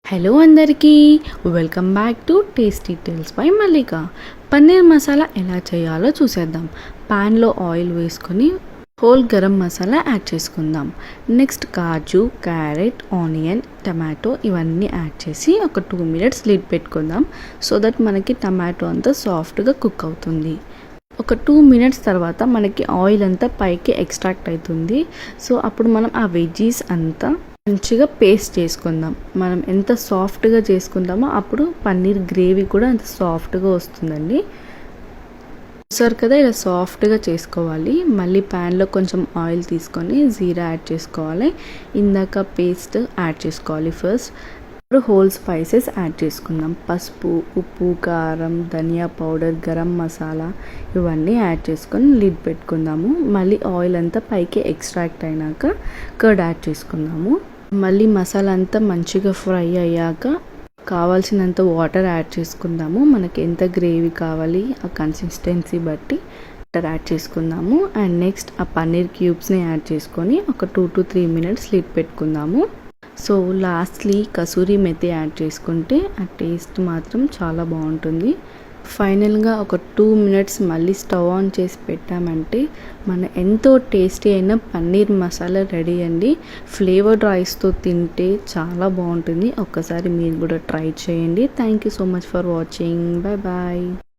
Hello అందరికీ welcome back to tasty tales by Mallika. Paneer masala ఎలా చేయాలో చూసేద్దాం. ప్యాన్లో ఆయిల్ వేసుకొని హోల్ గరం మసాలా యాడ్ చేసుకుందాం. నెక్స్ట్ కాజు, క్యారెట్, ఆనియన్, టమాటో ఇవన్నీ యాడ్ చేసి ఒక 2 minutes లిడ్ పెట్టుకుందాం. సో దట్ మనకి టమాటో అంతా సాఫ్ట్గా కుక్ అవుతుంది. ఒక 2 minutes తర్వాత మనకి ఆయిల్ అంతా పైకి ఎక్స్ట్రాక్ట్ అవుతుంది. సో అప్పుడు మనం ఆ వెజ్జీస్ అంతా మంచిగా పేస్ట్ చేసుకుందాం. మనం ఎంత సాఫ్ట్గా చేసుకుందామో అప్పుడు పన్నీర్ గ్రేవీ కూడా అంత సాఫ్ట్గా వస్తుందండి. చూసారు కదా, ఇలా సాఫ్ట్గా చేసుకోవాలి. మళ్ళీ ప్యాన్లో కొంచెం ఆయిల్ తీసుకొని జీరా యాడ్ చేసుకోవాలి. ఇందాక పేస్ట్ యాడ్ చేసుకోవాలి ఫస్ట్. ఇప్పుడు హోల్ స్పైసెస్ యాడ్ చేసుకుందాం. పసుపు, ఉప్పు, కారం, ధనియా పౌడర్, గరం మసాలా ఇవన్నీ యాడ్ చేసుకొని లిడ్ పెట్టుకుందాము. మళ్ళీ ఆయిల్ అంతా పైకి ఎక్స్ట్రాక్ట్ అయినాక కర్డ్ యాడ్ చేసుకుందాము. మళ్ళీ మసాలా అంతా మంచిగా ఫ్రై అయ్యాక కావాల్సినంత వాటర్ యాడ్ చేసుకుందాము. మనకి ఎంత గ్రేవీ కావాలి ఆ కన్సిస్టెన్సీ బట్టి వాటర్ యాడ్ చేసుకుందాము. అండ్ నెక్స్ట్ ఆ పన్నీర్ క్యూబ్స్ని యాడ్ చేసుకొని ఒక 2 to 3 minutes లిడ్ పెట్టుకుందాము. So lastly kasuri methi add చేసుకుంటే ఆ టేస్ట్ మాత్రం చాలా బాగుంటుంది. ఫైనల్గా ఒక 2 minutes మళ్ళీ స్టవ్ ఆన్ చేసి పెట్టామంటే మన ఎంతో టేస్టీ అయిన పన్నీర్ మసాలా రెడీ అండి. ఫ్లేవర్డ్ రైస్తో తింటే చాలా బాగుంటుంది. ఒక్కసారి మీరు కూడా ట్రై చేయండి. Thank you so much for watching. Bye bye.